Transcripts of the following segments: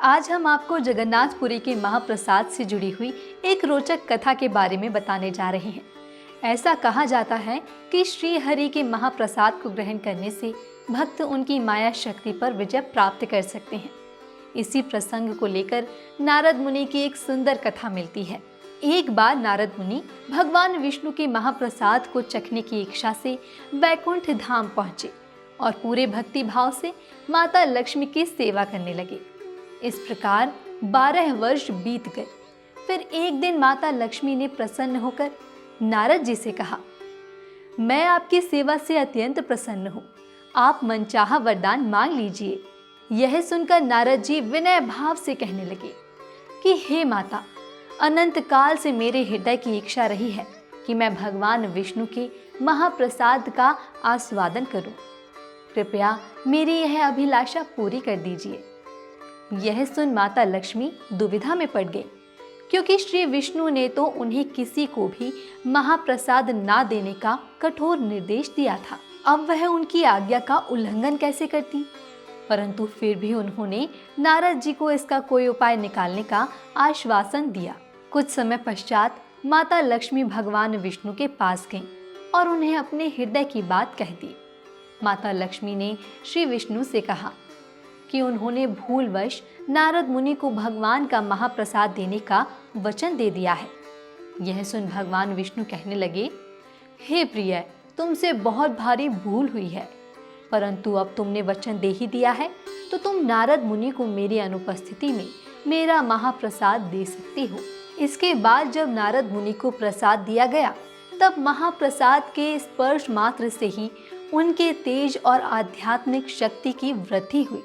आज हम आपको जगन्नाथपुरी के महाप्रसाद से जुड़ी हुई एक रोचक कथा के बारे में बताने जा रहे हैं। ऐसा कहा जाता है कि श्री हरि के महाप्रसाद को ग्रहण करने से भक्त उनकी माया शक्ति पर विजय प्राप्त कर सकते हैं। इसी प्रसंग को लेकर नारद मुनि की एक सुंदर कथा मिलती है। एक बार नारद मुनि भगवान विष्णु के महाप्रसाद को चखने की इच्छा से वैकुंठ धाम पहुंचे और पूरे भक्ति भाव से माता लक्ष्मी की सेवा करने लगे। इस प्रकार 12 वर्ष बीत गए। फिर एक दिन माता लक्ष्मी ने प्रसन्न होकर नारद जी से कहा, मैं आपकी सेवा से अत्यंत प्रसन्न हूँ, आप मनचाहा वरदान मांग लीजिए। यह सुनकर नारद जी विनय भाव से कहने लगे कि हे माता, अनंत काल से मेरे हृदय की इच्छा रही है कि मैं भगवान विष्णु के महाप्रसाद का आस्वादन करूं। कृपया मेरी यह अभिलाषा पूरी कर दीजिए। यह सुन माता लक्ष्मी दुविधा में पड़ गई, क्योंकि श्री विष्णु ने तो उन्हें किसी को भी महाप्रसाद ना देने का कठोर निर्देश दिया था। अब वह उनकी आज्ञा का उल्लंघन कैसे करती? परंतु फिर भी उन्होंने नारद जी को इसका कोई उपाय निकालने का आश्वासन दिया। कुछ समय पश्चात माता लक्ष्मी भगवान विष्णु के पास गईं और उन्हें अपने हृदय की बात कह दी। माता लक्ष्मी ने श्री विष्णु से कहा कि उन्होंने भूलवश नारद मुनि को भगवान का महाप्रसाद देने का वचन दे दिया है। यह सुन भगवान विष्णु कहने लगे, हे प्रिय, तुमसे बहुत भारी भूल हुई है, परंतु अब तुमने वचन दे ही दिया है तो तुम नारद मुनि को मेरी अनुपस्थिति में मेरा महाप्रसाद दे सकती हो। इसके बाद जब नारद मुनि को प्रसाद दिया गया, तब महाप्रसाद के स्पर्श मात्र से ही उनके तेज और आध्यात्मिक शक्ति की वृद्धि हुई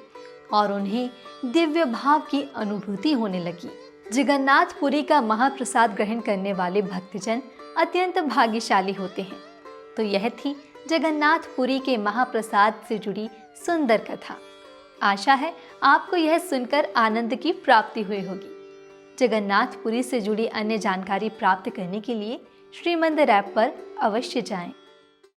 और उन्हें दिव्य भाव की अनुभूति होने लगी। जगन्नाथपुरी का महाप्रसाद ग्रहण करने वाले भक्तजन अत्यंत भाग्यशाली होते हैं। तो यह थी जगन्नाथपुरी के महाप्रसाद से जुड़ी सुंदर कथा। आशा है आपको यह सुनकर आनंद की प्राप्ति हुई होगी। जगन्नाथपुरी से जुड़ी अन्य जानकारी प्राप्त करने के लिए श्री मंदिर ऐप पर अवश्य जाएं।